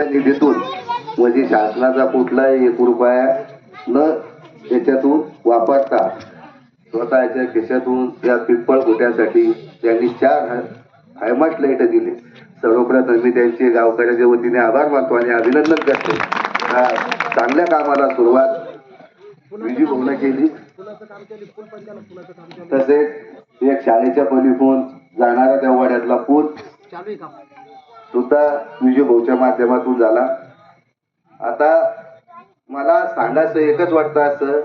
तुमच्या निधीतून म्हणजे शासनाचा कुठलाही 1 रुपया न याच्यातून वापरता स्वतःच्या खिशातून या पिंपळ गोट्यासाठी त्यांनी 4 हायमास्ट लाईट दिले. सर्वप्रथम मी त्यांचे गावकऱ्याच्या वतीने आभार मानतो आणि अभिनंदन करतो. चांगल्या कामाला सुरुवात विजी भाऊने केली. तसेच एक शाळेच्या पलीकडून जाणारा त्या वाड्यातला पूल सुद्धा विजी भाऊच्या माध्यमातून झाला. आता मला सांगायचं एकच वाटतं, असं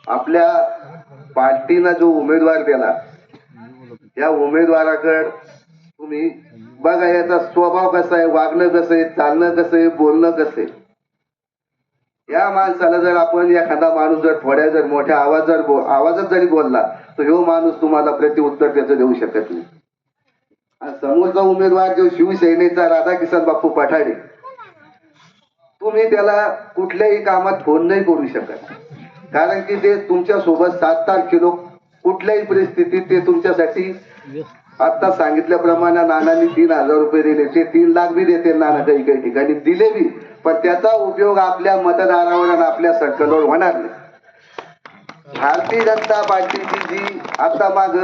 आपल्या पार्टीनं जो उमेदवार दिला त्या उमेदवाराकडे तुम्ही बघा, याचा स्वभाव कसा आहे, वागणं कसं आहे, चालणं कसं आहे, बोलणं कसं आहे. या माणसाला जर आपण एखादा माणूस जर थोड्या जर मोठ्या आवाजात जरी बोलला तर ह्यो माणूस तुम्हाला प्रत्युत्तर त्याचं देऊ शकत नाही. आणि समोरचा उमेदवार जो शिवसेनेचा राधाकिशन बापू पठाडे, तुम्ही त्याला कुठल्याही कामात फोन नाही करू शकत, कारण की ते तुमच्या सोबत 7 तारखेला कुठल्याही परिस्थितीत ते तुमच्यासाठी आता सांगितल्याप्रमाणे नानांनी 3,000 रुपये दिले, ते 3 लाख बी देते नाना, काही काही ठिकाणी दिले बी, पण त्याचा उपयोग आपल्या मतदारावर आणि आपल्या सर्कलवर होणार नाही. भारतीय जनता पार्टीची जी आता माग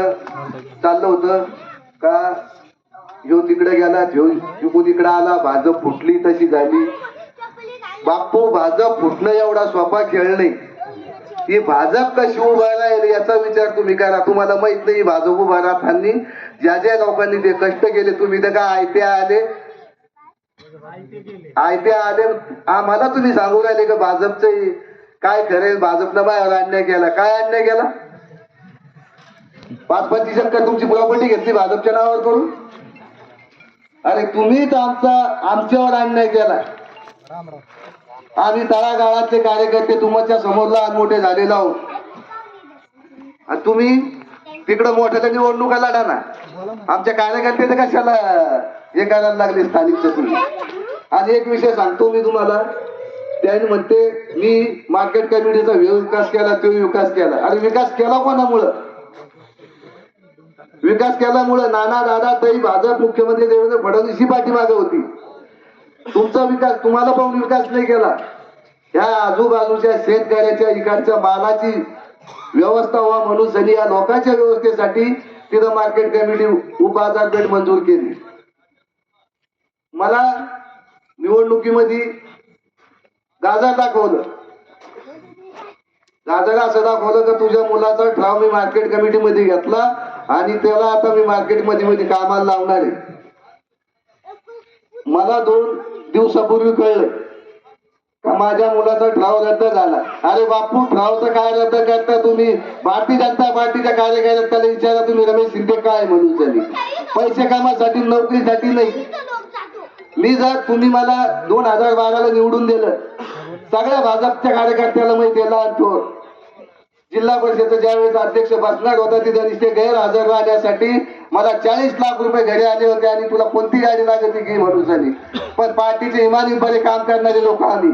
चाललं होतं का ह्यो तिकडे गेला, ह्यो तिकडे आला, भाजप फुटली तशी झाली. बापू, भाजप फुटणं एवढा सोपा खेळ नाही. ही भाजप कशी उभा राहील याचा विचार तुम्ही करा. तुम्हाला माहित नाही भाजप उभा राहताना ज्या ज्या लोकांनी ते कष्ट केले, तुम्ही तर काय आयते आले आम्हाला तुम्ही सांगू राहिले का भाजपचं काय खरे, भाजपनं बाहेर अन्याय केला. काय अन्याय केला? 5-25 एकर तुमची प्रॉपर्टी घेतली भाजपच्या नावावर करून. अरे तुम्हीच आमच्यावर अन्याय केला. आम्ही तळागाळातले कार्यकर्ते तुमच्या समोर लहान मोठे झालेलो आहोत, आणि तुम्ही तिकडं मोठ्या निवडणुका लढा ना. आमच्या कार्यकर्ते कशाला हे करायला लागले स्थानिकचं तुम्ही. आणि एक विषय सांगतो मी तुम्हाला, त्याने म्हणते मी मार्केट कमिटीचा विकास केला, तो विकास केला. अरे विकास केला कोणामुळं? विकास केल्यामुळं नाना, दादा, ताई, भाजप, मुख्यमंत्री देवेंद्र फडणवीस ही पाठीमागे होती. तुमचा विकास तुम्हाला पण विकास नाही केला. ह्या आजूबाजूच्या शेतकऱ्याच्या इकडच्या मालाची व्यवस्था व्हा म्हणून सनी या लोकांच्या व्यवस्थेसाठी तिथं मार्केट कमिटी उपबाजारपेठ मंजूर केली. मला निवडणुकीमध्ये गाजर दाखवलं. गाजर असं दाखवलं का तुझ्या मुलाचा ठराव मी मार्केट कमिटीमध्ये घेतला आणि त्याला आता मी मार्केट मध्ये कामाला लावणार आहे. मला 2 दिवसापूर्वी कळलं का माझ्या मुलाचा ठराव रद्द झाला. अरे बापू, ठरावचं काय रद्द करता तुम्ही? भारतीय जनता पार्टीच्या कार्यकर्त्याला विचारा तुम्ही, रमेश शिंदे काय म्हणून झाली? पैसे कामासाठी, नोकरीसाठी नाही. मी जर तुम्ही मला 2012ला निवडून दिलं, सगळ्या भाजपच्या कार्यकर्त्याला माहिती आहे, लहान थोर जिल्हा परिषदेचा ज्यावेळेस अध्यक्ष बसणार होता तिथे नुसते गैरहजर राहण्यासाठी मला 40 लाख रुपये घरी आले होते, आणि तुला कोणती गाडी लागते की म्हणून झाली. पण पार्टीचे इमानदारीपणे काम करणारे लोक आम्ही.